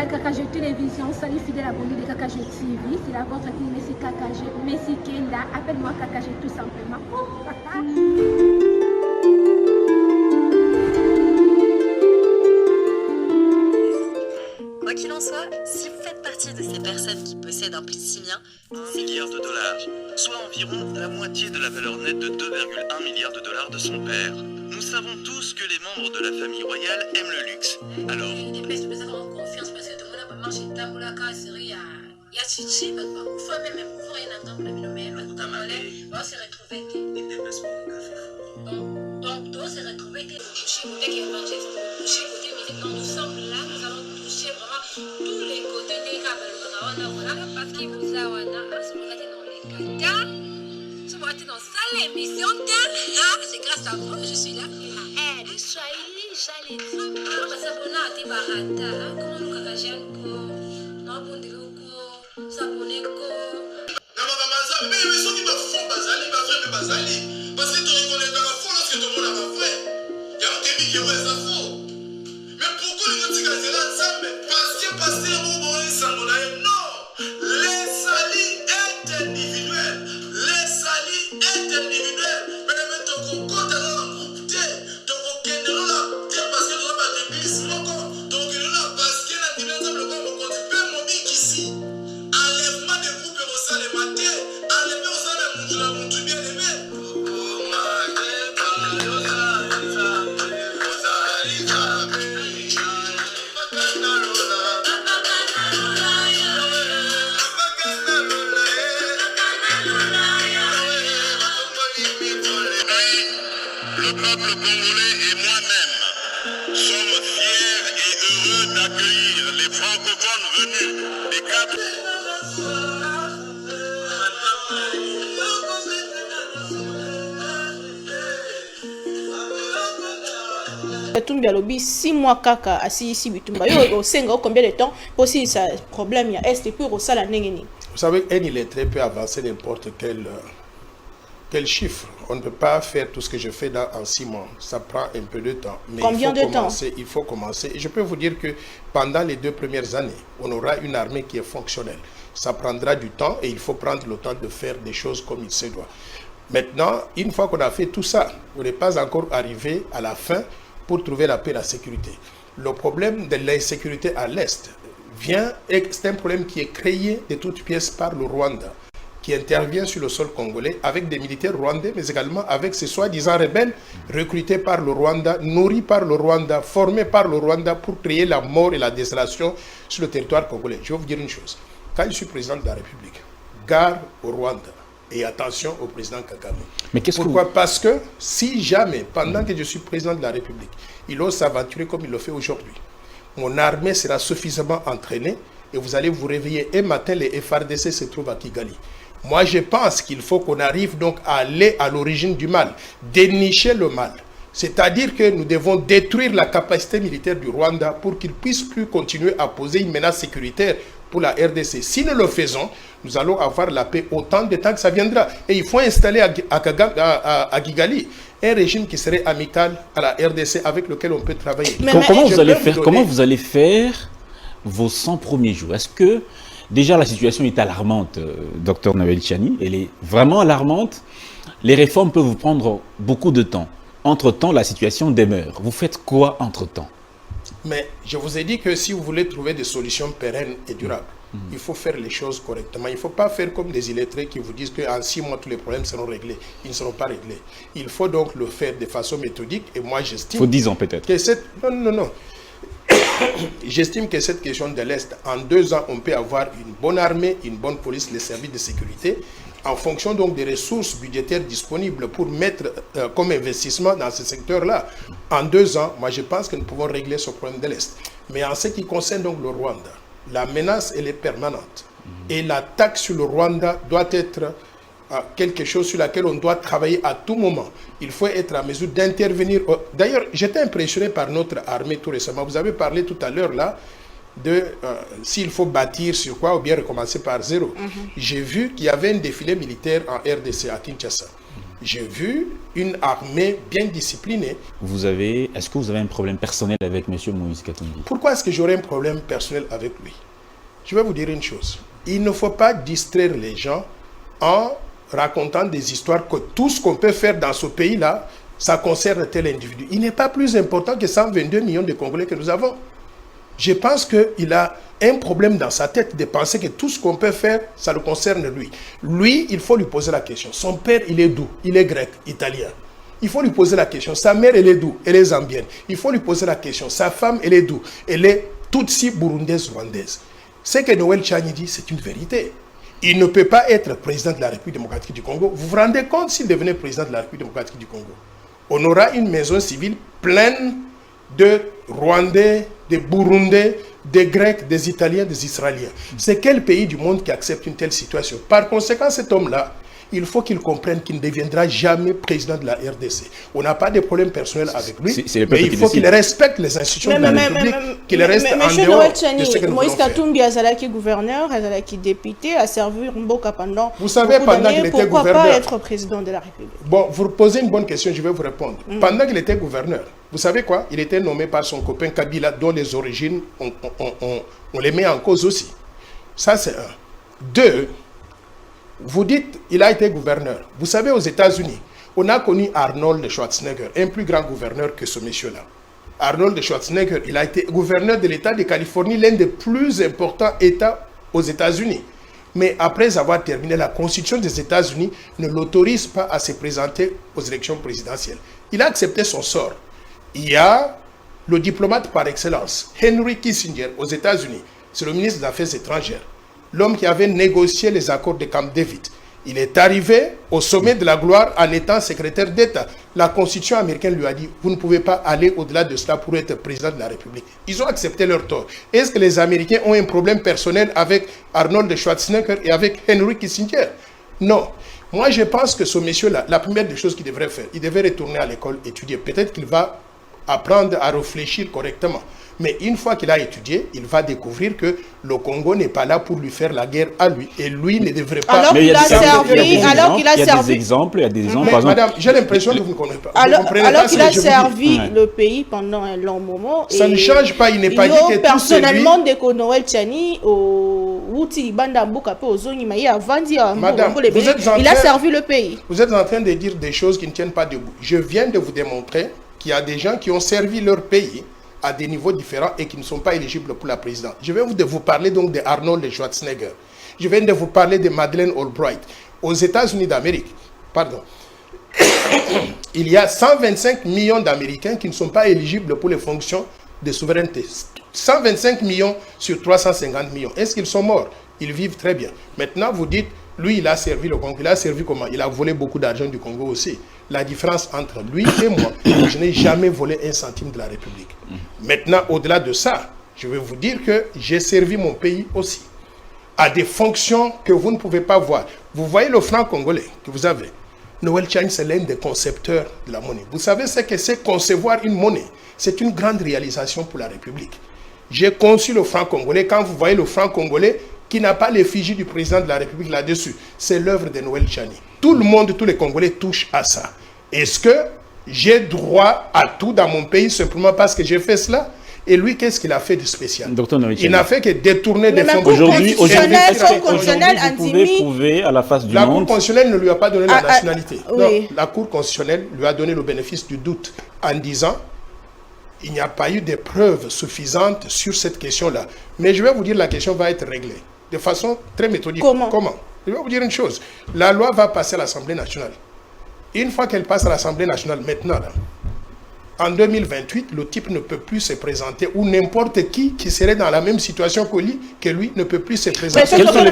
KKG Télévision, salut fidèle abonné de KKG TV. C'est la vôtre qui est KKG. Messi Kenda, appelle-moi KKG tout simplement. Quoi qu'il en soit, si vous faites partie de ces personnes qui possèdent un Plissimien, 1 milliard de dollars, soit environ la moitié de la valeur nette de 2,1 milliards de dollars de son père. Nous savons tous que les membres de la famille royale aiment le luxe. Alors... Donc, toi, c'est retrouvé que nous sommes là, nous allons toucher vraiment tous les côtés des câbles. Parce qu'il vous a à ce moment-là, dans les cas, ce moment-là, dans ça, l'émission, c'est grâce à vous que je suis là. Eh, Swahili, j'allais dire. Parce que on a été barata, comment nous cagagènes, non, bon, de l'eau, s'abonner, mais ceux qui me font bazali, parce que tu reconnais dans la foi lorsque tout le monde a vrai. Il y a un débit qui est faux. Mais pourquoi les gens disent que là, ça me passe, non. Les salis est individuel. Mais même ton concours, tu as un groupe T. Ton concours, tu as parce que tu as pas de bis, mon corps. Donc, il y a parce que la dimension de corps, mon compte, peut mon bic ici. Enlèvement des groupes et au salle maté. Enlèvement au salle, mon Dieu bien aimé. Le peuple congolais et moi-même sommes fiers et heureux d'accueillir les francophones venus des quatre... Bitumba lobi 6 mois kaka assis ici Bitumba yo au senga combien de temps aussi ça problème il y a est et puis au sala nengeni. Vous savez, un illettré peut avancer n'importe quel chiffre. On ne peut pas faire tout ce que je fais en 6 mois. Ça prend un peu de temps. Mais combien de temps? Il faut commencer. Et je peux vous dire que pendant les 2 premières années, on aura une armée qui est fonctionnelle. Ça prendra du temps et il faut prendre le temps de faire des choses comme il se doit. Maintenant, une fois qu'on a fait tout ça, on n'est pas encore arrivé à la fin pour trouver la paix et la sécurité. Le problème de l'insécurité à l'Est c'est un problème qui est créé de toutes pièces par le Rwanda, qui intervient sur le sol congolais avec des militaires rwandais, mais également avec ces soi-disant rebelles recrutés par le Rwanda, nourris par le Rwanda, formés par le Rwanda pour créer la mort et la désolation sur le territoire congolais. Je vais vous dire une chose. Quand je suis président de la République, gare au Rwanda et attention au président Kagame. Mais pourquoi? Parce que si jamais, pendant que je suis président de la République, il ose s'aventurer comme il le fait aujourd'hui, mon armée sera suffisamment entraînée et vous allez vous réveiller un matin, les FRDC se trouvent à Kigali. Moi, je pense qu'il faut qu'on arrive donc à aller à l'origine du mal, dénicher le mal. C'est-à-dire que nous devons détruire la capacité militaire du Rwanda pour qu'il ne puisse plus continuer à poser une menace sécuritaire pour la RDC. Si nous le faisons, nous allons avoir la paix autant de temps que ça viendra. Et il faut installer à Kigali un régime qui serait amical à la RDC avec lequel on peut travailler. Comment vous allez faire vos 100 premiers jours? Est-ce que déjà la situation est alarmante, Dr Noël Tchani? Elle est vraiment alarmante. Les réformes peuvent vous prendre beaucoup de temps. Entre-temps, la situation demeure. Vous faites quoi entre-temps? Mais je vous ai dit que si vous voulez trouver des solutions pérennes et durables, il faut faire les choses correctement. Il ne faut pas faire comme des illettrés qui vous disent qu'en 6 mois, tous les problèmes seront réglés. Ils ne seront pas réglés. Il faut donc le faire de façon méthodique. Et moi, j'estime... Il faut 10 ans peut-être. Non. J'estime que cette question de l'Est, en 2 ans, on peut avoir une bonne armée, une bonne police, les services de sécurité, en fonction donc des ressources budgétaires disponibles pour mettre comme investissement dans ce secteur-là. En 2 ans, moi je pense que nous pouvons régler ce problème de l'Est. Mais en ce qui concerne donc le Rwanda, la menace elle est permanente. Et l'attaque sur le Rwanda doit être quelque chose sur laquelle on doit travailler à tout moment. Il faut être en mesure d'intervenir. D'ailleurs, j'étais impressionné par notre armée tout récemment. Vous avez parlé tout à l'heure là de s'il faut bâtir sur quoi ou bien recommencer par zéro. J'ai vu qu'il y avait un défilé militaire en RDC à Kinshasa. J'ai vu une armée bien disciplinée. Est-ce que vous avez un problème personnel avec M. Moïse Katumbi? Pourquoi est-ce que j'aurais un problème personnel avec lui? Je vais vous dire une chose. Il ne faut pas distraire les gens en racontant des histoires que tout ce qu'on peut faire dans ce pays-là, ça concerne tel individu. Il n'est pas plus important que 122 millions de Congolais que nous avons. Je pense qu'il a un problème dans sa tête de penser que tout ce qu'on peut faire, ça le concerne lui. Lui, il faut lui poser la question. Son père, il est d'où? Il est grec, italien. Il faut lui poser la question. Sa mère, elle est d'où? Elle est zambienne. Il faut lui poser la question. Sa femme, elle est d'où? Elle est tutsi, burundaise, rwandaise. Ce que Noël Tchani dit, c'est une vérité. Il ne peut pas être président de la République démocratique du Congo. Vous vous rendez compte s'il devenait président de la République démocratique du Congo? On aura une maison civile pleine de Rwandais, de Burundais, des Grecs, des Italiens, des Israéliens. C'est quel pays du monde qui accepte une telle situation? Par conséquent, cet homme-là, il faut qu'il comprenne qu'il ne deviendra jamais président de la RDC. On n'a pas de problème personnel avec lui, mais il faut qu'il respecte les institutions de la République, qu'il reste en dehors de ce que nous voulons faire. Moïse Katumbi Azalaki gouverneur, Azalaki député, a servi Mboka pendant vous savez, pendant qu'il était pourquoi gouverneur, pas être président de la République? Bon, vous posez une bonne question, je vais vous répondre. Pendant qu'il était gouverneur, vous savez quoi? Il était nommé par son copain Kabila, dont les origines, on les met en cause aussi. Ça, c'est un. Deux, vous dites, il a été gouverneur. Vous savez, aux États-Unis, on a connu Arnold Schwarzenegger, un plus grand gouverneur que ce monsieur-là. Arnold Schwarzenegger, il a été gouverneur de l'État de Californie, l'un des plus importants États aux États-Unis. Mais après avoir terminé, la Constitution des États-Unis ne l'autorise pas à se présenter aux élections présidentielles. Il a accepté son sort. Il y a le diplomate par excellence, Henry Kissinger, aux États-Unis. C'est le ministre des Affaires étrangères. L'homme qui avait négocié les accords de Camp David. Il est arrivé au sommet de la gloire en étant secrétaire d'État. La Constitution américaine lui a dit, vous ne pouvez pas aller au-delà de cela pour être président de la République. Ils ont accepté leur tort. Est-ce que les Américains ont un problème personnel avec Arnold Schwarzenegger et avec Henry Kissinger? Non. Moi, je pense que ce monsieur-là, la première des choses qu'il devrait faire, il devrait retourner à l'école, étudier. Peut-être qu'il va apprendre à réfléchir correctement. Mais une fois qu'il a étudié, il va découvrir que le Congo n'est pas là pour lui faire la guerre à lui. Et lui ne devrait pas... Alors qu'il a servi... Il y a des exemples, Mais madame, j'ai l'impression que vous ne connaissez pas. Alors qu'il a servi le pays pendant un long moment... Ça ne change pas, il n'est pas dit que tout personnellement, dès que Noël Tchani, il a servi le pays. Vous êtes en train de dire des choses qui ne tiennent pas debout. Je viens de vous démontrer qu'il y a des gens qui ont servi leur pays à des niveaux différents et qui ne sont pas éligibles pour la présidence. Je viens de vous parler donc de Arnold Schwarzenegger. Je viens de vous parler de Madeleine Albright. Aux États-Unis d'Amérique, il y a 125 millions d'Américains qui ne sont pas éligibles pour les fonctions de souveraineté. 125 millions sur 350 millions. Est-ce qu'ils sont morts? Ils vivent très bien. Maintenant, vous dites, lui, il a servi le Congo. Il a servi comment? Il a volé beaucoup d'argent du Congo aussi. La différence entre lui et moi, je n'ai jamais volé un centime de la République. Maintenant, au-delà de ça, je vais vous dire que j'ai servi mon pays aussi à des fonctions que vous ne pouvez pas voir. Vous voyez le franc congolais que vous avez. Noël Tchani, c'est l'un des concepteurs de la monnaie. Vous savez ce que c'est concevoir une monnaie? C'est une grande réalisation pour la République. J'ai conçu le franc congolais. Quand vous voyez le franc congolais, qui n'a pas l'effigie du président de la République là-dessus, c'est l'œuvre de Noël Tchani. Tout le monde, tous les Congolais touchent à ça. Est-ce que j'ai droit à tout dans mon pays simplement parce que j'ai fait cela? Et lui, qu'est-ce qu'il a fait de spécial? Il n'a fait que détourner des fonds. Aujourd'hui, vous pouvez prouver à la face du monde. La Cour constitutionnelle ne lui a pas donné la nationalité. Non, la Cour constitutionnelle lui a donné le bénéfice du doute en disant il n'y a pas eu de preuves suffisantes sur cette question-là. Mais je vais vous dire, la question va être réglée de façon très méthodique. Comment? Je vais vous dire une chose. La loi va passer à l'Assemblée nationale. Une fois qu'elle passe à l'Assemblée nationale, maintenant, là, en 2028, le type ne peut plus se présenter, ou n'importe qui serait dans la même situation que lui ne peut plus se présenter.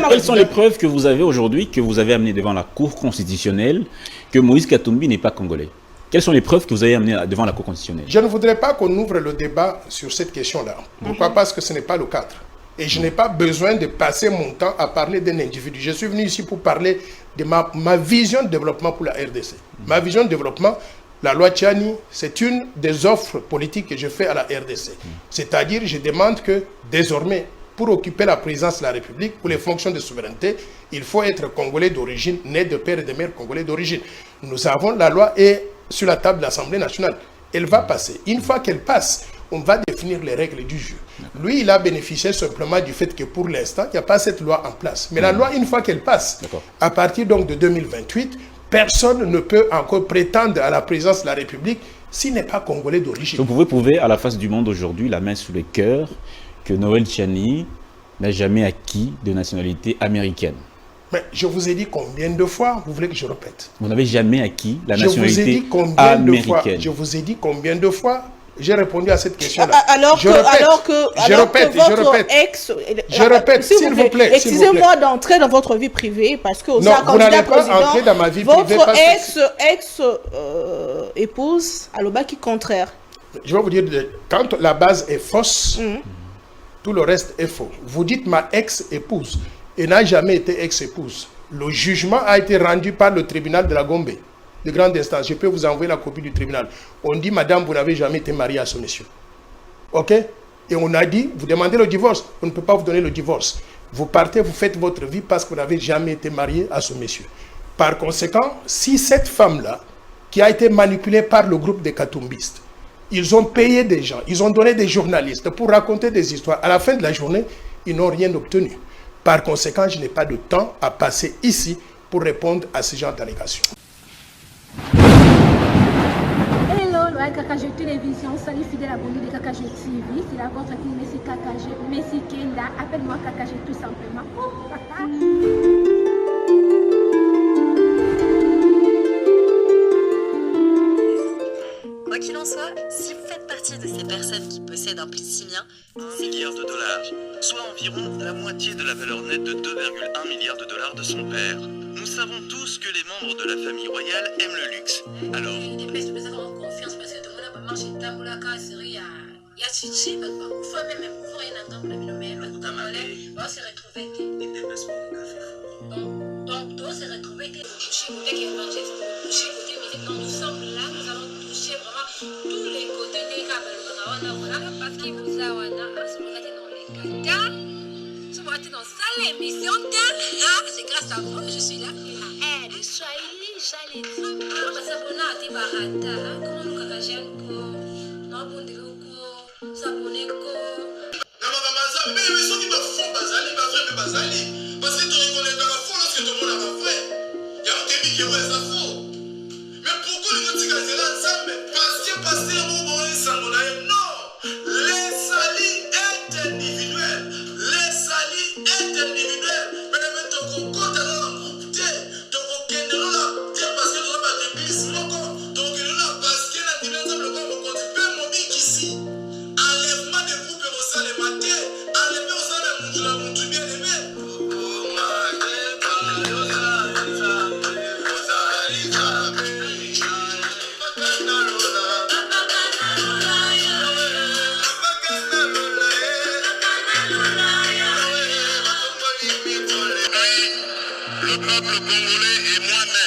Quelles sont les preuves que vous avez aujourd'hui, que vous avez amenées devant la Cour constitutionnelle, que Moïse Katumbi n'est pas congolais? Quelles sont les preuves que vous avez amenées devant la Cour constitutionnelle? Je ne voudrais pas qu'on ouvre le débat sur cette question-là. Pourquoi? Parce que ce n'est pas le cadre. Et je n'ai pas besoin de passer mon temps à parler d'un individu. Je suis venu ici pour parler de ma vision de développement pour la RDC. Ma vision de développement, la loi Tchani, c'est une des offres politiques que je fais à la RDC. C'est-à-dire, je demande que désormais, pour occuper la présidence de la République, pour les fonctions de souveraineté, il faut être congolais d'origine, né de père et de mère congolais d'origine. Nous avons la loi et sur la table de l'Assemblée nationale. Elle va passer. Une fois qu'elle passe, on va définir les règles du jeu. Lui, il a bénéficié simplement du fait que pour l'instant, il n'y a pas cette loi en place. Mais la loi, une fois qu'elle passe, à partir donc de 2028, personne ne peut encore prétendre à la présidence de la République s'il n'est pas congolais d'origine. Vous pouvez prouver à la face du monde aujourd'hui, la main sous le cœur, que Noël Tchani n'a jamais acquis de nationalité américaine. Mais je vous ai dit combien de fois, vous voulez que je répète? Vous n'avez jamais acquis la nationalité américaine. Je vous ai dit combien de fois j'ai répondu à cette question-là. Alors que votre ex... Je répète, s'il vous plaît. Excusez-moi d'entrer dans votre vie privée, parce que non, vous n'allez pas entrer dans ma vie privée. Votre ex-épouse a le bac contraire. Je vais vous dire, quand la base est fausse, tout le reste est faux. Vous dites ma ex-épouse. Elle n'a jamais été ex-épouse. Le jugement a été rendu par le tribunal de la Gombe, de grande instance. Je peux vous envoyer la copie du tribunal. On dit, madame, vous n'avez jamais été mariée à ce monsieur. OK? Et on a dit, vous demandez le divorce. On ne peut pas vous donner le divorce. Vous partez, vous faites votre vie parce que vous n'avez jamais été marié à ce monsieur. Par conséquent, si cette femme-là, qui a été manipulée par le groupe des Katumbistes, ils ont payé des gens, ils ont donné des journalistes pour raconter des histoires. À la fin de la journée, ils n'ont rien obtenu. Par conséquent, je n'ai pas de temps à passer ici pour répondre à ce genre d'allégations. Hello, le KKG Télévision, salut fidèle abonné de KKG TV. C'est la vôtre qui est Messi KKG, Messi Kenda. Appelle-moi KKG tout simplement. Quoi qu'il en soit, si vous faites partie de ces personnes qui possèdent un plissimien, 1 milliard de dollars, soit environ la moitié de la valeur nette de 2,1 milliards de dollars de son père. Nous savons tous que les membres de la famille royale aiment le luxe. Alors, confiance parce que tout le monde a marché dans la casserie. Il y a chichi, il faut même pouvoir y aller dans le milieu, tout à l'heure, on s'est retrouvé. Donc, toi, s'est retrouvé que toucher côté qui est mangé, toucher côté, mais quand nous sommes là, nous allons toucher vraiment tous les côtés des câbles. Voilà, parce qu'il vous a dans les caca. Tu vois, tu dans ça l'émission, c'est grâce à vous que je suis là. Le Swahili, j'allais dire. Parce que on a des barata, comment nous cagagènes, non, bon, des locaux, s'abonner, mais ceux qui me font bazali, parce que tu reconnais dans la foi lorsque tout le monde a vrai. Il y a un débit qui est faux. Mais pourquoi les gens disent ensemble? Parce que passer au bon non. Les salis est individuel. Les salis est individuel. Mais les mecs te comptent dans la groupe T. Te comptent dans la T parce que tu n'as pas de bis. Donc il est là parce que la dimension de l'homme au compte. Peu mon bic ici. Enlèvement des groupes au sein des matins. Enlèvement au sein des montres bien aimé. le peuple congolais et moi-même